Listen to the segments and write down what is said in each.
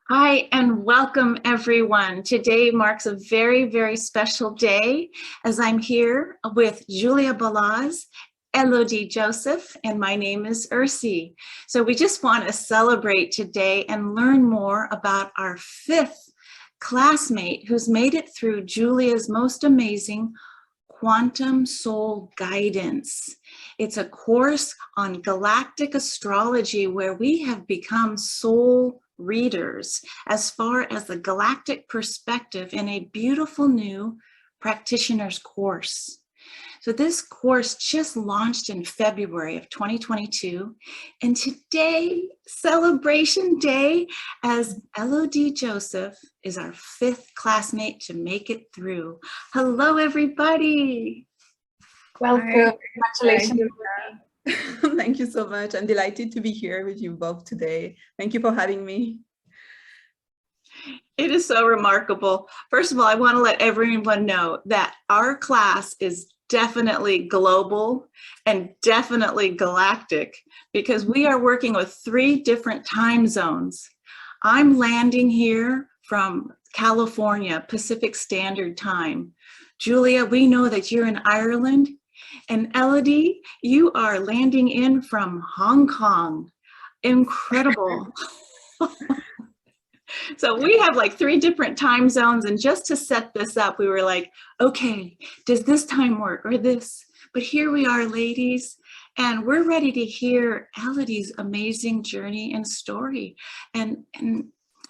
Hi, and welcome everyone. Today marks a very, very special day as I'm here with Julia Balaz, Elodie Joseph, and my name is Ursie. So we just want to celebrate today and learn more about our fifth classmate who's made it through Julia's most amazing Quantum Soul Guidance. It's a course on galactic astrology where we have become soul readers as far as the galactic perspective in a beautiful new practitioner's course. So this course just launched in February of 2022, and today, celebration day, as Elodie Joseph is our fifth classmate to make it through. Hello, everybody. Welcome. Hi. Congratulations. Thank you so much. I'm delighted to be here with you both today. Thank you for having me. It is so remarkable. First of all, I want to let everyone know that our class is definitely global and definitely galactic because we are working with 3 different time zones. I'm landing here from California, Pacific Standard Time. Julia, we know that you're in Ireland. And Elodie, you are landing in from Hong Kong. Incredible. So we have like 3 different time zones, and just to set this up, we were like, okay, does this time work or this? But here we are, ladies, and we're ready to hear Elodie's amazing journey and story. And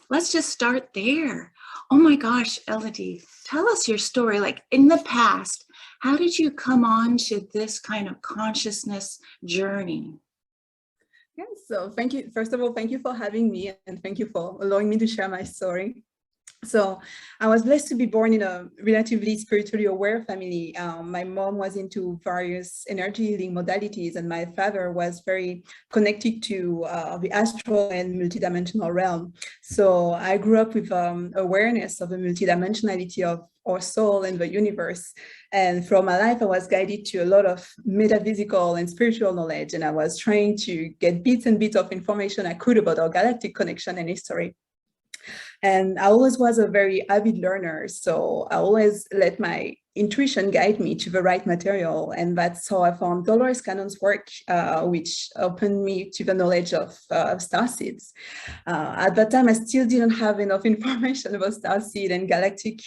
let's just start there. Oh my gosh, Elodie, tell us your story. Like in the past, how did you come on to this kind of consciousness journey? Yes, so thank you. First of all, thank you for having me, and thank you for allowing me to share my story. So I was blessed to be born in a relatively spiritually aware family. My mom was into various energy healing modalities, and my father was very connected to the astral and multidimensional realm. So I grew up with awareness of the multidimensionality of our soul and the universe. And throughout my life, I was guided to a lot of metaphysical and spiritual knowledge, and I was trying to get bits and bits of information I could about our galactic connection and history. And I always was a very avid learner, so I always let my intuition guide me to the right material, and that's how I found Dolores Cannon's work, which opened me to the knowledge of starseeds. At that time, I still didn't have enough information about starseed and galactic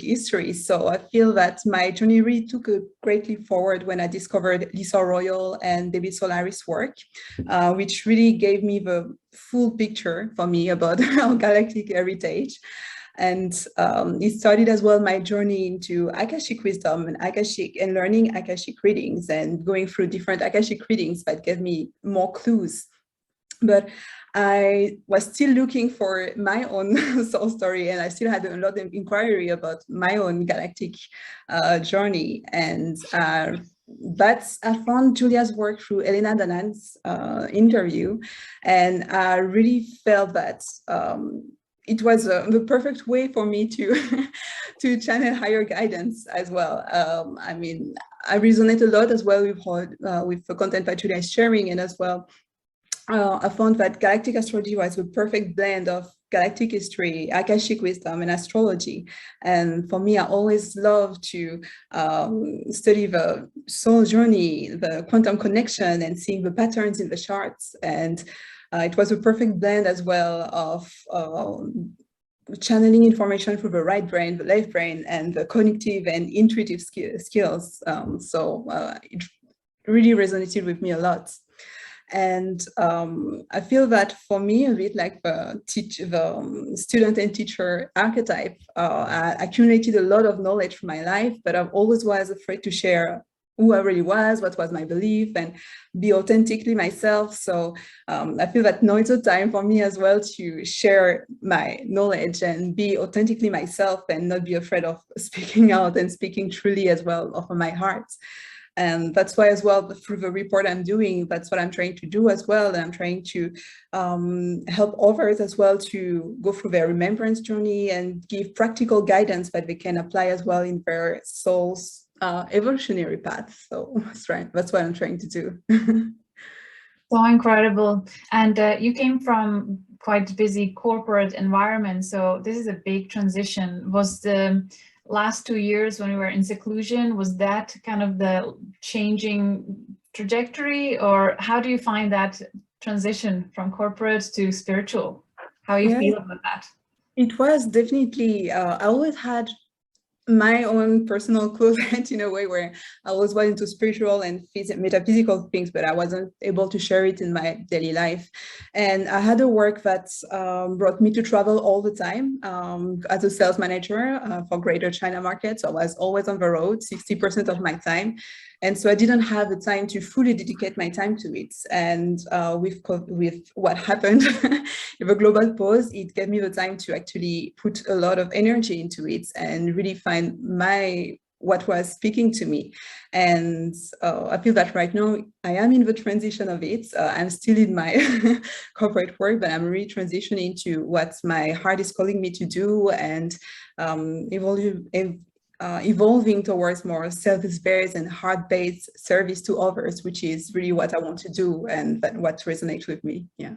history, so I feel that my journey really took a great leap forward when I discovered Lisa Royal and David Solaris' work, which really gave me the full picture for me about our galactic heritage. And it started as well my journey into Akashic wisdom and learning Akashic readings and going through different Akashic readings that gave me more clues. But I was still looking for my own soul story, and I still had a lot of inquiry about my own galactic journey. And I found Julia's work through Elena Danan's interview, and I really felt that it was the perfect way for me to to channel higher guidance as well. I mean, I resonate a lot as well with the content that Julia is sharing, and as well, I found that Galactic Astrology was the perfect blend of galactic history, Akashic wisdom, and astrology. And for me, I always love to study the soul journey, the quantum connection, and seeing the patterns in the charts. And it was a perfect blend as well of channeling information through the right brain, the left brain, and the cognitive and intuitive skills. So it really resonated with me a lot. And I feel that for me, a bit like the student and teacher archetype, I accumulated a lot of knowledge from my life, but I've always was afraid to share who I really was, what was my belief, and be authentically myself. So I feel that now it's a time for me as well to share my knowledge and be authentically myself and not be afraid of speaking out and speaking truly as well of my heart. And that's why as well, through the report I'm doing, that's what I'm trying to do as well. And I'm trying to help others as well to go through their remembrance journey and give practical guidance that they can apply as well in their soul's evolutionary path. So that's what I'm trying to do. So incredible. And you came from quite busy corporate environment. So this is a big transition. Was the last 2 years when we were in seclusion, was that kind of the changing trajectory, or how do you find that transition from corporate to spiritual? How you feel about that? It was definitely, I always had my own personal closet in a way where I was well into spiritual and metaphysical things, but I wasn't able to share it in my daily life. And I had a work that brought me to travel all the time as a sales manager for Greater China market. So I was always on the road, 60% of my time. And so I didn't have the time to fully dedicate my time to it. And with what happened with a global pause, it gave me the time to actually put a lot of energy into it and really find what was speaking to me. And I feel that right now I am in the transition of it. I'm still in my corporate work, but I'm really transitioning to what my heart is calling me to do, and evolving towards more self-based and heart-based service to others, which is really what I want to do and what resonates with me. Yeah.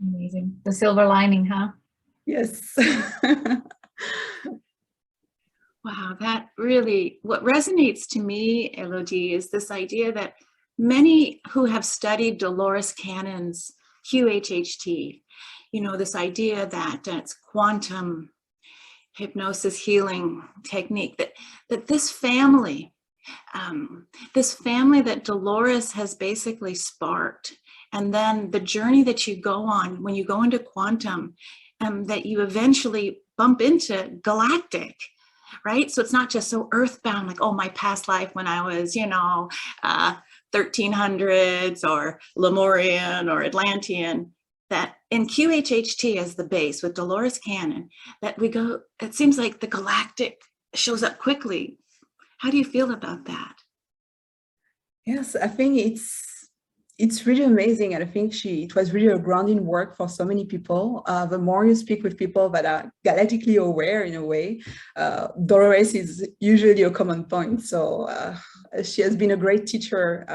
Amazing. The silver lining, huh? Yes. Wow, that really, what resonates to me, Elodie, is this idea that many who have studied Dolores Cannon's QHHT, this idea that it's quantum hypnosis healing technique, that this family that Dolores has basically sparked, and then the journey that you go on when you go into quantum, that you eventually bump into galactic, right? So it's not just so earthbound, like, oh, my past life when I was, 1300s or Lemurian or Atlantean. That in QHHT as the base with Dolores Cannon, that we go, it seems like the galactic shows up quickly. How do you feel about that? Yes, I think it's really amazing. And I think it was really a grounding work for so many people. The more you speak with people that are galactically aware in a way, Dolores is usually a common point. So she has been a great teacher,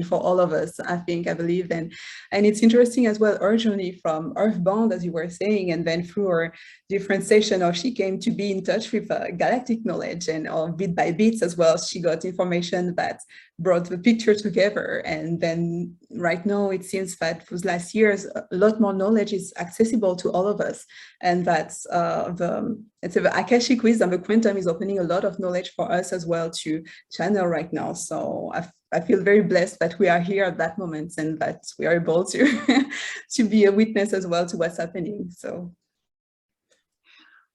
for all of us, I believe. And it's interesting as well, her journey from Earthbound, as you were saying, and then through her different session, she came to be in touch with galactic knowledge, and bit by bit as well, she got information that brought the picture together. And then right now, it seems that for the last years, a lot more knowledge is accessible to all of us. And that's the Akashic wisdom, the quantum is opening a lot of knowledge for us as well to channel right now. So I feel very blessed that we are here at that moment and that we are able to to be a witness as well to what's happening. So.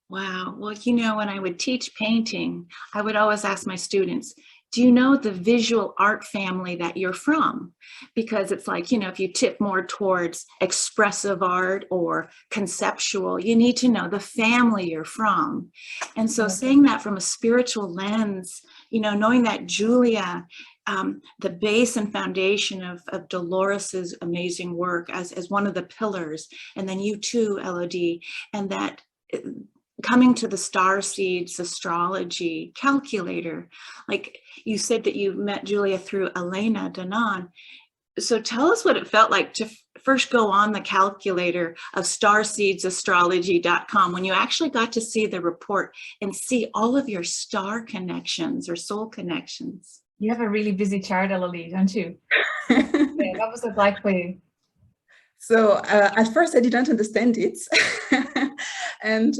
Wow. Well, when I would teach painting, I would always ask my students, do you know the visual art family that you're from? Because it's like, if you tip more towards expressive art or conceptual, you need to know the family you're from. And so saying that from a spiritual lens, knowing that Julia, the base and foundation of Dolores's amazing work as one of the pillars, and then you too, Elodie, and that coming to the Starseeds Astrology calculator, like you said that you met Julia through Elena Danan. So tell us what it felt like to first go on the calculator of starseedsastrology.com when you actually got to see the report and see all of your star connections or soul connections. You have a really busy chart, Elodie, don't you? Yeah, that was like for you. So at first I didn't understand it. And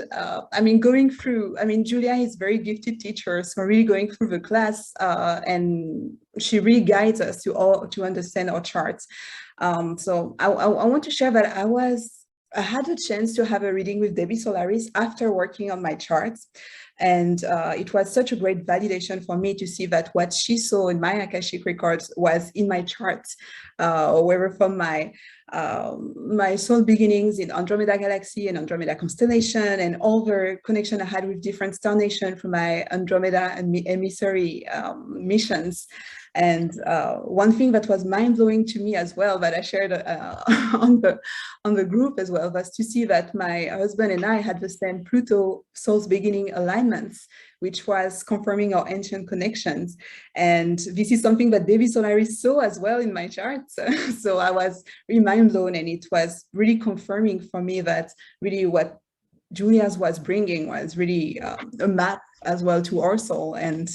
going through, Julia is a very gifted teacher. So really going through the class and she really guides us to understand our charts. So I want to share that I had a chance to have a reading with Debbie Solaris after working on my charts. And it was such a great validation for me to see that what she saw in my Akashic records was in my charts, whether from my soul beginnings in Andromeda Galaxy and Andromeda constellation, and all the connection I had with different star nations from my Andromeda and emissary missions. And one thing that was mind-blowing to me as well, that I shared on the group as well, was to see that my husband and I had the same Pluto soul's beginning alignments, which was confirming our ancient connections. And this is something that David Solaris saw as well in my charts. So I was really mind blown, and it was really confirming for me that really what Julia's was bringing was really a map as well to our soul and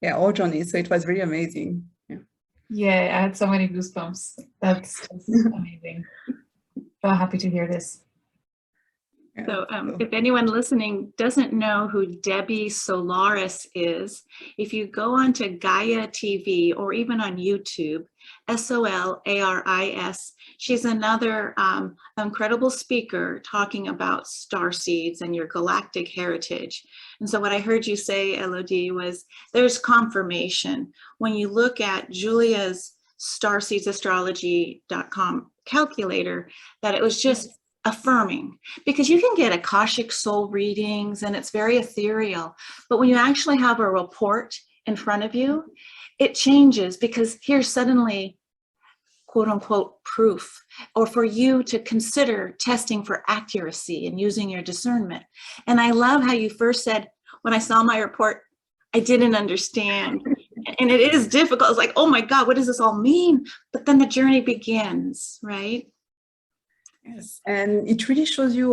our journey. So it was really amazing. Yeah, I had so many goosebumps. That's amazing. So happy to hear this. So if anyone listening doesn't know who Debbie Solaris is, if you go onto Gaia TV or even on YouTube, Solaris, she's another incredible speaker talking about starseeds and your galactic heritage. And so what I heard you say, Elodie, was there's confirmation. When you look at Julia's StarseedsAstrology.com calculator, that it was just affirming, because you can get Akashic soul readings and it's very ethereal, but when you actually have a report in front of you, it changes, because here's suddenly quote unquote proof, or for you to consider testing for accuracy and using your discernment. And I love how you first said, when I saw my report, I didn't understand. And it is difficult. It's like, oh my God, what does this all mean? But then the journey begins, right? Yes, and it really shows you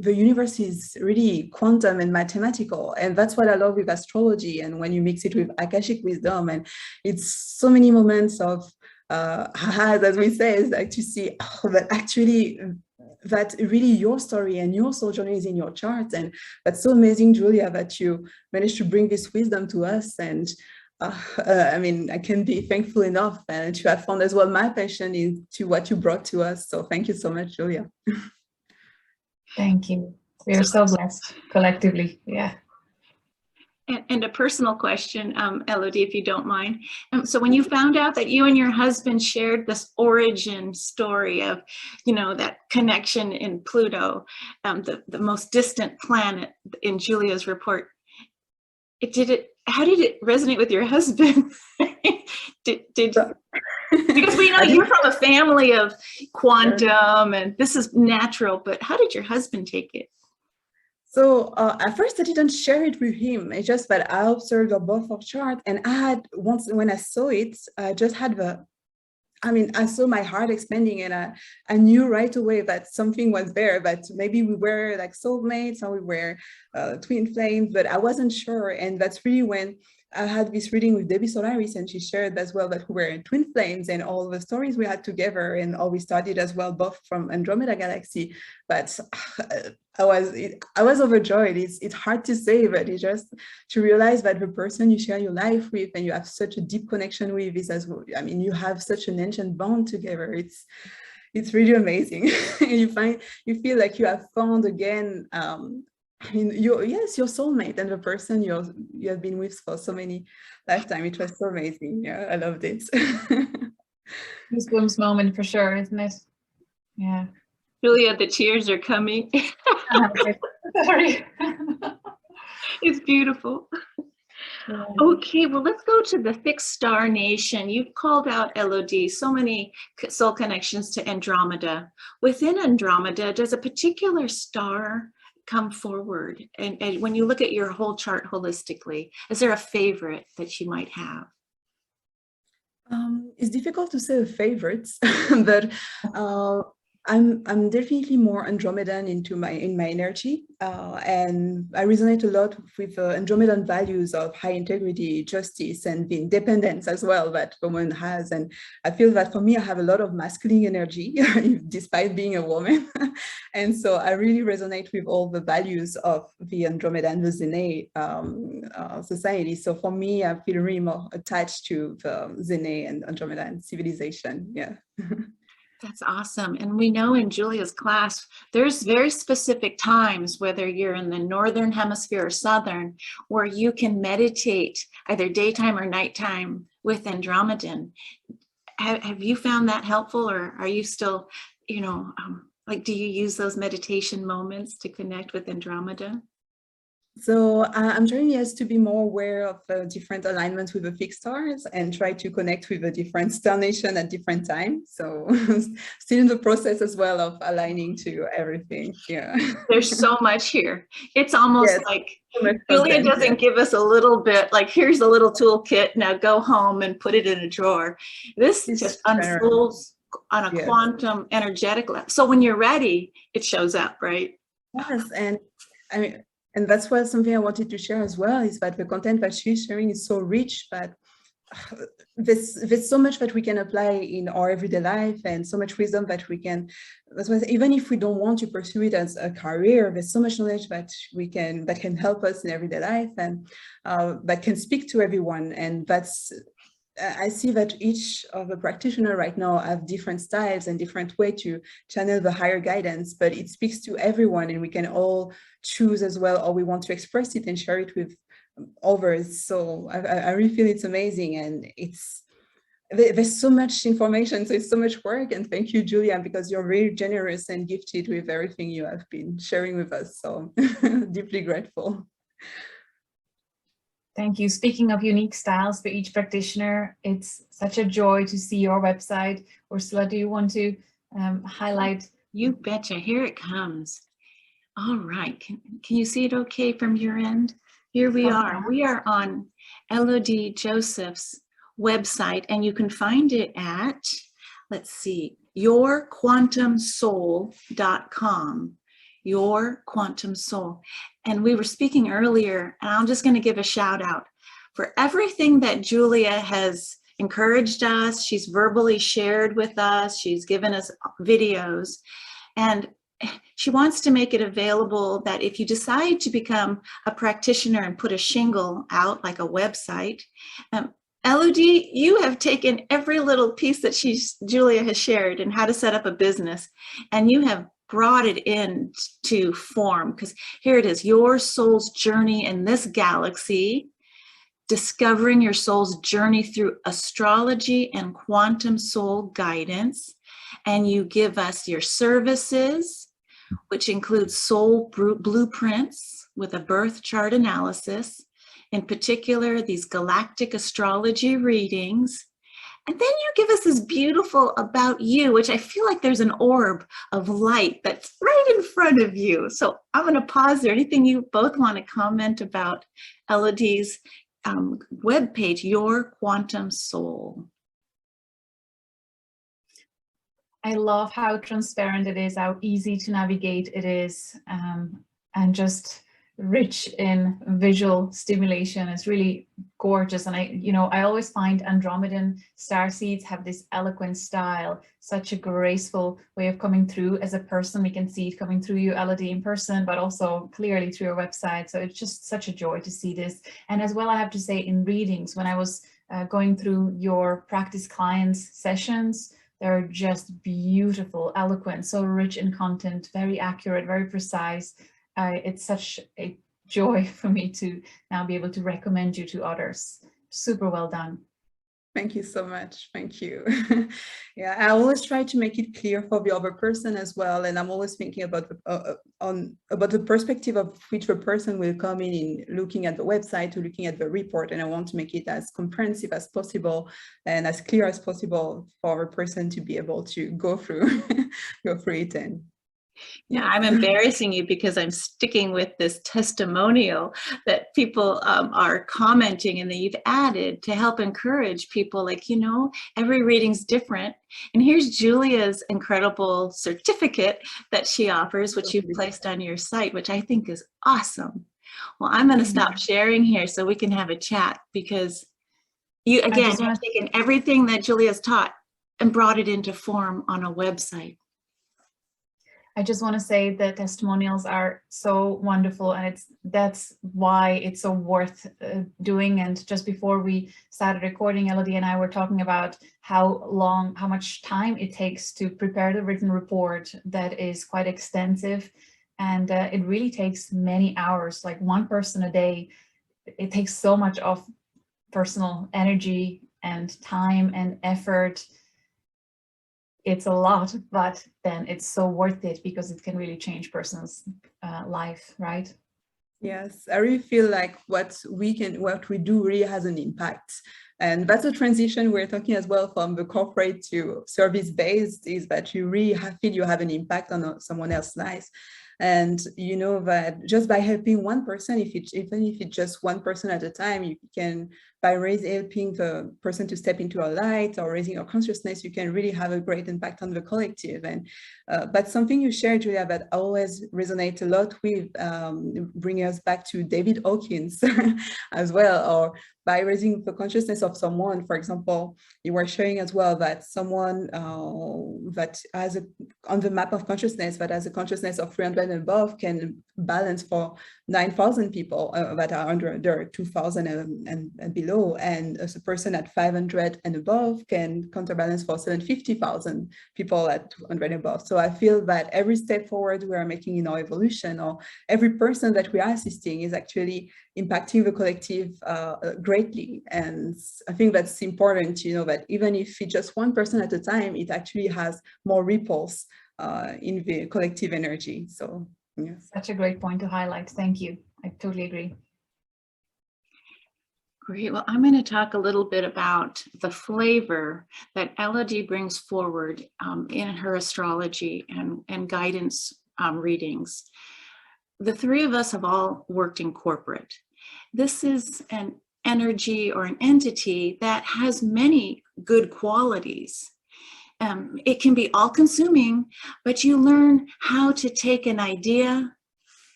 the universe is really quantum and mathematical, and that's what I love with astrology. And when you mix it with Akashic wisdom, and it's so many moments of as we say, is like to see that actually that really your story and your soul journey is in your chart. And that's so amazing, Julia, that you managed to bring this wisdom to us. And I mean, I can be thankful enough and to have found as well my passion into what you brought to us. So thank you so much, Julia. Thank you. We are so blessed collectively. Yeah. And a personal question, Elodie, if you don't mind. So when you found out that you and your husband shared this origin story of, you know, that connection in Pluto, the most distant planet in Julia's report, how did it resonate with your husband? Because we know you're from a family of quantum and this is natural, but how did your husband take it? So at first I didn't share it with him. It's just that I observed both of chart, and I had once when I saw it, I just had I saw my heart expanding, and I knew right away that something was there, that maybe we were like soulmates or we were twin flames, but I wasn't sure. And that's really when I had this reading with Debbie Solaris, and she shared as well that we were twin flames and all the stories we had together, and all we studied as well, both from Andromeda Galaxy. But I was overjoyed. It's hard to say, but it's just to realize that the person you share your life with and you have such a deep connection with is as well. I mean, you have such an ancient bond together. It's really amazing. You feel like you have found again. I mean, your soulmate and the person you have been with for so many lifetimes. It was so amazing. Yeah, I loved it. Goosebumps moment for sure, isn't it? Yeah. Julia, the tears are coming. Sorry. It's beautiful. Yeah. Okay, well, let's go to the fixed star nation. You've called out, Elodie, so many soul connections to Andromeda. Within Andromeda, does a particular star come forward? And when you look at your whole chart holistically, is there a favorite that you might have? It's difficult to say a favorite, but I'm definitely more Andromedan in my energy, and I resonate a lot with Andromedan values of high integrity, justice, and the independence as well that woman has. And I feel that for me, I have a lot of masculine energy, despite being a woman. And so I really resonate with all the values of the Andromeda and the Zene society. So for me, I feel really more attached to the Zene and Andromeda and civilization. Yeah. That's awesome. And we know in Julia's class, there's very specific times, whether you're in the Northern Hemisphere or Southern, where you can meditate either daytime or nighttime with Andromedan. Have you found that helpful, or are you still, you know, like, do you use those meditation moments to connect with Andromeda? So I'm trying, yes, to be more aware of different alignments with the fixed stars and try to connect with a different star nation at different times. So still in the process as well of aligning to everything. Yeah. There's so much here. It's almost Yes, like so much Julia content, doesn't give us a little bit, like, here's a little toolkit, now go home and put it in a drawer. This It's just general. unfolds on a Yes. quantum energetic level. So when you're ready, it shows up, right? Yes, and I mean, and that's what something I wanted to share as well, is that the content that she's sharing is so rich that there's so much that we can apply in our everyday life, and so much wisdom that we can, that's why even if we don't want to pursue it as a career, there's so much knowledge that that can help us in everyday life, and that can speak to everyone. And that's, I see that each of the practitioner right now have different styles and different way to channel the higher guidance, but it speaks to everyone, and we can all choose as well, or we want to express it and share it with others. So I really feel it's amazing, and there's so much information, so it's so much work. And thank you, Julia, because you're very generous and gifted with everything you have been sharing with us. So deeply grateful. Thank you. Speaking of unique styles for each practitioner, it's such a joy to see your website. Ursula, do you want to highlight? You betcha. Here it comes. All right. Can you see it okay from your end? Here we are. We are on Elodie Joseph's website, and you can find it at, let's see, yourquantumsoul.com. Your Quantum Soul. And we were speaking earlier, and I'm just going to give a shout out for everything that Julia has encouraged us. She's verbally shared with us. She's given us videos, and she wants to make it available that if you decide to become a practitioner and put a shingle out, like a website, Elodie, you have taken every little piece that Julia has shared and how to set up a business, and you have brought it into form, because here it is, your soul's journey in this galaxy, discovering your soul's journey through astrology and quantum soul guidance. And you give us your services, which includes soul blueprints with a birth chart analysis, in particular, these galactic astrology readings. And then you give us this beautiful about you, which I feel like there's an orb of light that's right in front of you. So I'm going to pause there. Anything you both want to comment about Elodie's webpage, Your Quantum Soul? I love how transparent it is, how easy to navigate it is, and just rich in visual stimulation. It's really gorgeous. And I always find Andromedan starseeds have this eloquent style, such a graceful way of coming through as a person. We can see it coming through you, Elodie, in person, but also clearly through your website. So it's just such a joy to see this. And as well, I have to say, in readings, when I was going through your practice clients sessions, they're just beautiful, eloquent, so rich in content, very accurate, very precise. It's such a joy for me to now be able to recommend you to others. Super well done. Thank you so much. Thank you. Yeah, I always try to make it clear for the other person as well. And I'm always thinking about the perspective of which the person will come in looking at the website or looking at the report. And I want to make it as comprehensive as possible and as clear as possible for a person to be able to go through it. And yeah, I'm embarrassing you because I'm sticking with this testimonial that people are commenting and that you've added to help encourage people, like, every reading's different. And here's Julia's incredible certificate that she offers, which you've placed on your site, which I think is awesome. Well, I'm going to stop sharing here so we can have a chat, because you, again, have taken everything that Julia's taught and brought it into form on a website. I just want to say the testimonials are so wonderful, and that's why it's so worth doing. And just before we started recording, Elodie and I were talking about how much time it takes to prepare the written report that is quite extensive. And it really takes many hours, like one person a day. It takes so much of personal energy and time and effort. It's a lot, but then it's so worth it because it can really change person's life, right? Yes, I really feel like what we do really has an impact. And that's a transition we're talking as well from the corporate to service-based, is that you really feel you have an impact on someone else's life. And you know that just by helping one person, even if it's just one person at a time, you can, by helping the person to step into a light or raising your consciousness, you can really have a great impact on the collective. And that's something you shared, Julia, that always resonates a lot with, bringing us back to David Hawkins as well, or by raising the consciousness of someone. For example, you were sharing as well that someone that has on the map of consciousness, that has a consciousness of 300 and above, can balance for 9,000 people that are under 2,000 and below, and as a person at 500 and above can counterbalance for 750,000 people at 200 and above. So I feel that every step forward we are making in our evolution, or every person that we are assisting, is actually impacting the collective greatly. And I think that's important, you know, that even if it's just one person at a time, it actually has more ripples in the collective energy. So yes. Such a great point to highlight. Thank you. I totally agree. Great. Well, I'm going to talk a little bit about the flavor that Elodie brings forward in her astrology and guidance readings. The three of us have all worked in corporate. This is an energy or an entity that has many good qualities. It can be all-consuming, but you learn how to take an idea,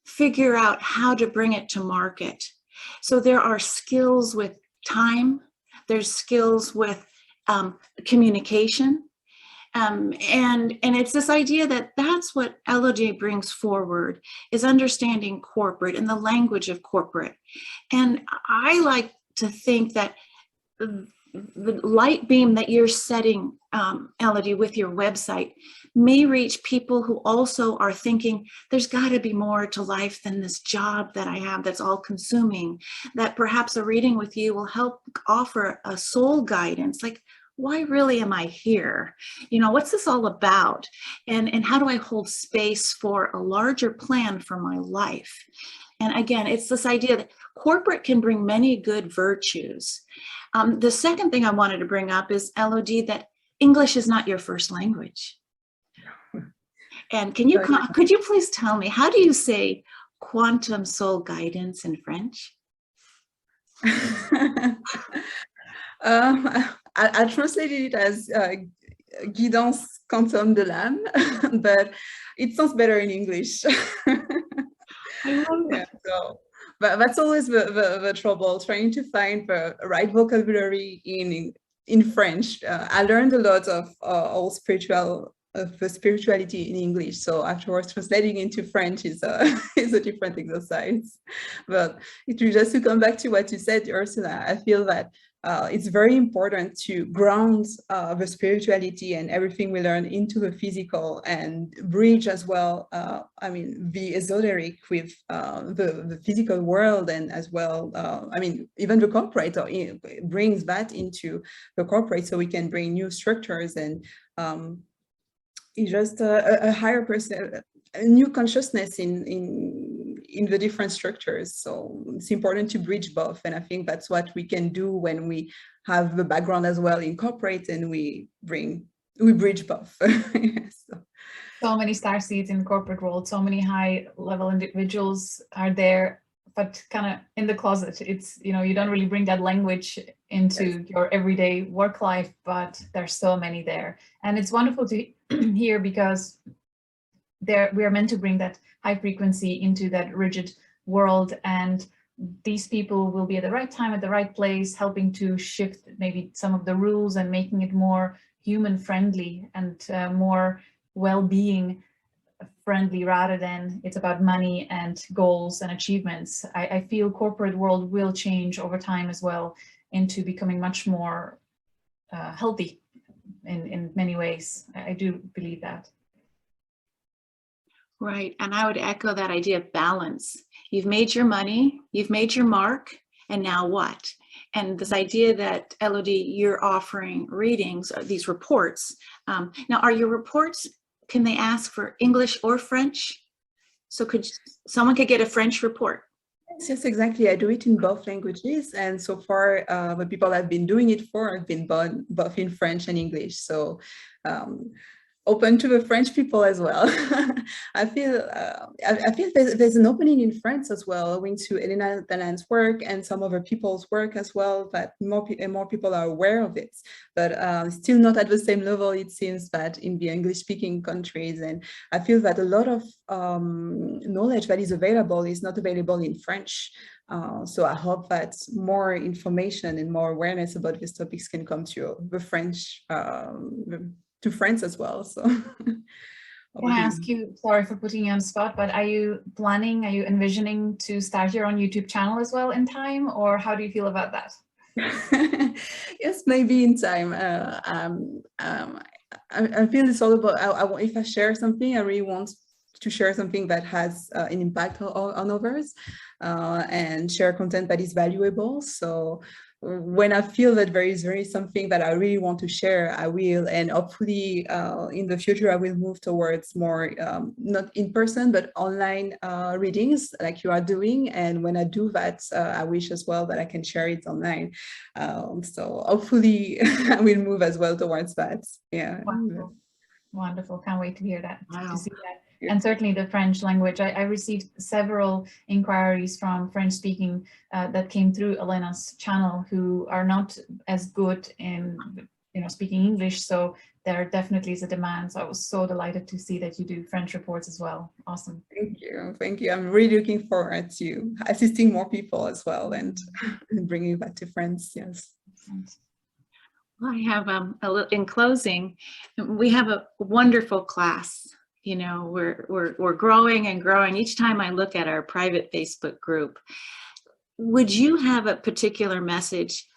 figure out how to bring it to market. So there are skills with time, there's skills with communication, and it's this idea that that's what Elodie brings forward, is understanding corporate and the language of corporate. And I like to think that the light beam that you're setting, Elodie, with your website may reach people who also are thinking there's got to be more to life than this job that I have that's all consuming, that perhaps a reading with you will help offer a soul guidance, like, why really am I here? You know, what's this all about? And how do I hold space for a larger plan for my life? And again, it's this idea that corporate can bring many good virtues. The second thing I wanted to bring up is, Elodie, that English is not your first language. And could you please tell me, how do you say quantum soul guidance in French? I translated it as guidance quantum de l'âme, but it sounds better in English. I love it. So, but that's always the trouble, trying to find the right vocabulary in French. I learned a lot of all spirituality in English, so afterwards translating into French is a different exercise. But just to come back to what you said, Ursula, I feel that it's very important to ground the spirituality and everything we learn into the physical, and bridge as well, I mean, the esoteric with the physical world, and as well, I mean, even the corporate, or brings that into the corporate, so we can bring new structures and just a higher person, a new consciousness in the different structures. So it's important to bridge both, and I think that's what we can do when we have the background as well in corporate, and we bridge both. So many star seeds in the corporate world, so many high level individuals are there, but kind of in the closet. It's, you know, you don't really bring that language into your everyday work life, but there's so many there. And it's wonderful to hear, because we are meant to bring that high frequency into that rigid world, and these people will be at the right time, at the right place, helping to shift maybe some of the rules and making it more human friendly and more well-being friendly, rather than it's about money and goals and achievements. I feel corporate world will change over time as well into becoming much more healthy in many ways. I do believe that. Right, and I would echo that idea of balance. You've made your money, you've made your mark, and now what? And this idea that, Elodie, you're offering readings, or these reports. Now, are your reports, can they ask for English or French? So someone could get a French report? Yes, exactly. I do it in both languages, and so far the people I've been doing it for have been both in French and English. So open to the French people as well. I feel there's an opening in France as well, owing to Elena Dalan's work and some other people's work as well, that more people are aware of it, but still not at the same level, it seems, that in the English-speaking countries. And I feel that a lot of knowledge that is available is not available in French. So I hope that more information and more awareness about these topics can come to the French, to France as well. So can I ask you, sorry for putting you on the spot, but are you envisioning to start your own YouTube channel as well in time, or how do you feel about that? Yes, maybe in time. I feel it's all about, if I share something, I really want to share something that has an impact on others, and share content that is valuable. So when I feel that there is something that I really want to share, I will. And hopefully in the future, I will move towards more, not in person, but online readings like you are doing. And when I do that, I wish as well that I can share it online. So hopefully I will move as well towards that. Yeah. Wonderful. Wonderful. Can't wait to hear that, Wow. to see that. And certainly the French language. I received several inquiries from French-speaking that came through Elena's channel who are not as good in speaking English. So there definitely is a demand. So I was so delighted to see that you do French reports as well. Awesome. Thank you. Thank you. I'm really looking forward to assisting more people as well and bringing that to France. Yes. Well, I have a little, in closing, we have a wonderful class. You know, we're growing and growing. Each time I look at our private Facebook group, would you have a particular message,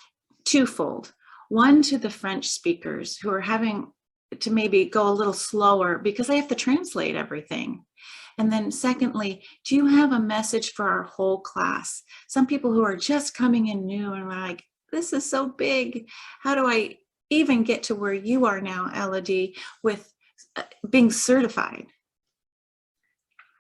twofold? One, to the French speakers who are having to maybe go a little slower because they have to translate everything. And then secondly, do you have a message for our whole class? Some people who are just coming in new and are like, this is so big. How do I even get to where you are now, Elodie, with being certified?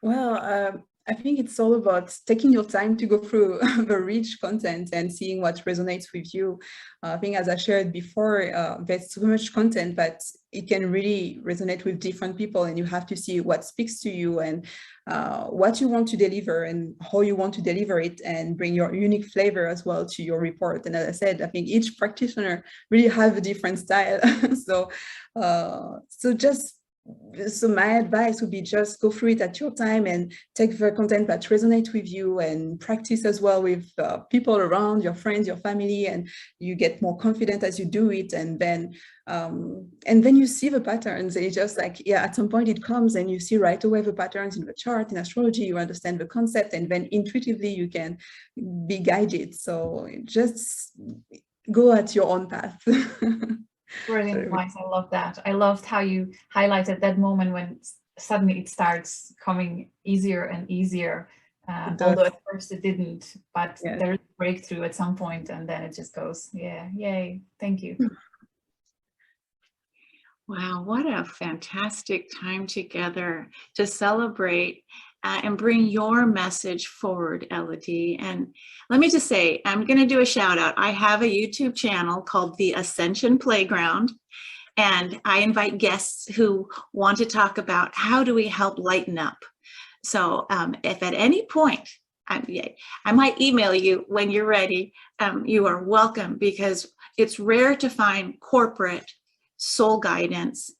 Well, I think it's all about taking your time to go through the rich content and seeing what resonates with you. I think, as I shared before, there's so much content that it can really resonate with different people, and you have to see what speaks to you and what you want to deliver and how you want to deliver it, and bring your unique flavor as well to your report. And as I said, I think each practitioner really have a different style. So my advice would be just go through it at your time and take the content that resonates with you and practice as well with people around, your friends, your family, and you get more confident as you do it. And then you see the patterns, and it's just like, yeah, at some point it comes and you see right away the patterns in the chart, in astrology, you understand the concept, and then intuitively you can be guided. So just go at your own path. Brilliant advice. I love that. I loved how you highlighted that moment when suddenly it starts coming easier and easier. Although at first it didn't, but there's a breakthrough at some point, and then it just goes, yeah, yay. Thank you. Wow, what a fantastic time together to celebrate and bring your message forward, Elodie. And let me just say, I'm going to do a shout out. I have a YouTube channel called The Ascension Playground, and I invite guests who want to talk about how do we help lighten up. So if at any point, I might email you when you're ready, you are welcome, because it's rare to find corporate soul guidance,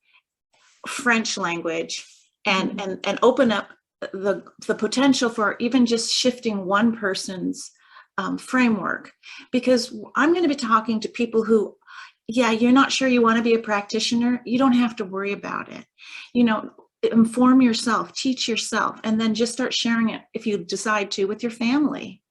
French language, and open up the potential for even just shifting one person's framework. Because I'm going to be talking to people who, yeah, you're not sure you want to be a practitioner. You don't have to worry about it. You know, inform yourself, teach yourself, and then just start sharing it if you decide to with your family.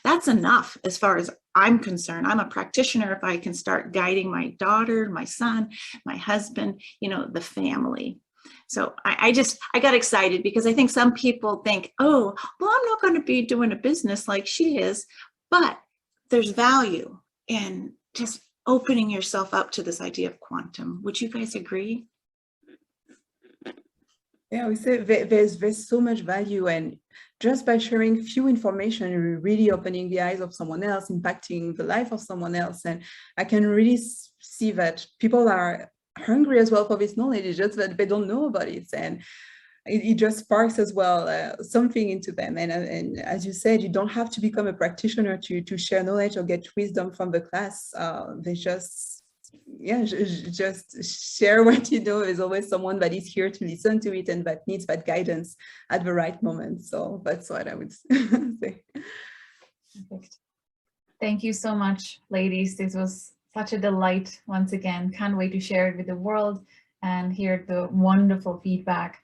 That's enough as far as I'm concerned. I'm a practitioner if I can start guiding my daughter, my son, my husband, you know, the family. So I got excited because I think some people think, oh, well, I'm not going to be doing a business like she is, but there's value in just opening yourself up to this idea of quantum. Would you guys agree? Yeah, we say there's so much value, and just by sharing few information, you're really opening the eyes of someone else, impacting the life of someone else. And I can really see that people are hungry as well for this knowledge. It's just that they don't know about it, and it just sparks as well something into them. And as you said, you don't have to become a practitioner to share knowledge or get wisdom from the class. They just just share what you know. There's always someone that is here to listen to it and that needs that guidance at the right moment. So that's what I would say. Perfect. Thank you so much, ladies. This was such a delight once again. Can't wait to share it with the world and hear the wonderful feedback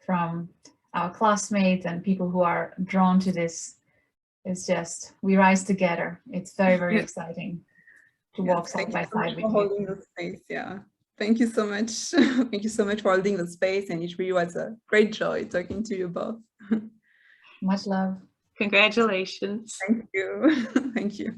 from our classmates and people who are drawn to this. It's just, we rise together. It's very, very exciting to walk side by side with you. Holding the space. Yeah. Thank you so much. Thank you so much for holding the space. And it really was a great joy talking to you both. Much love. Congratulations. Thank you. Thank you.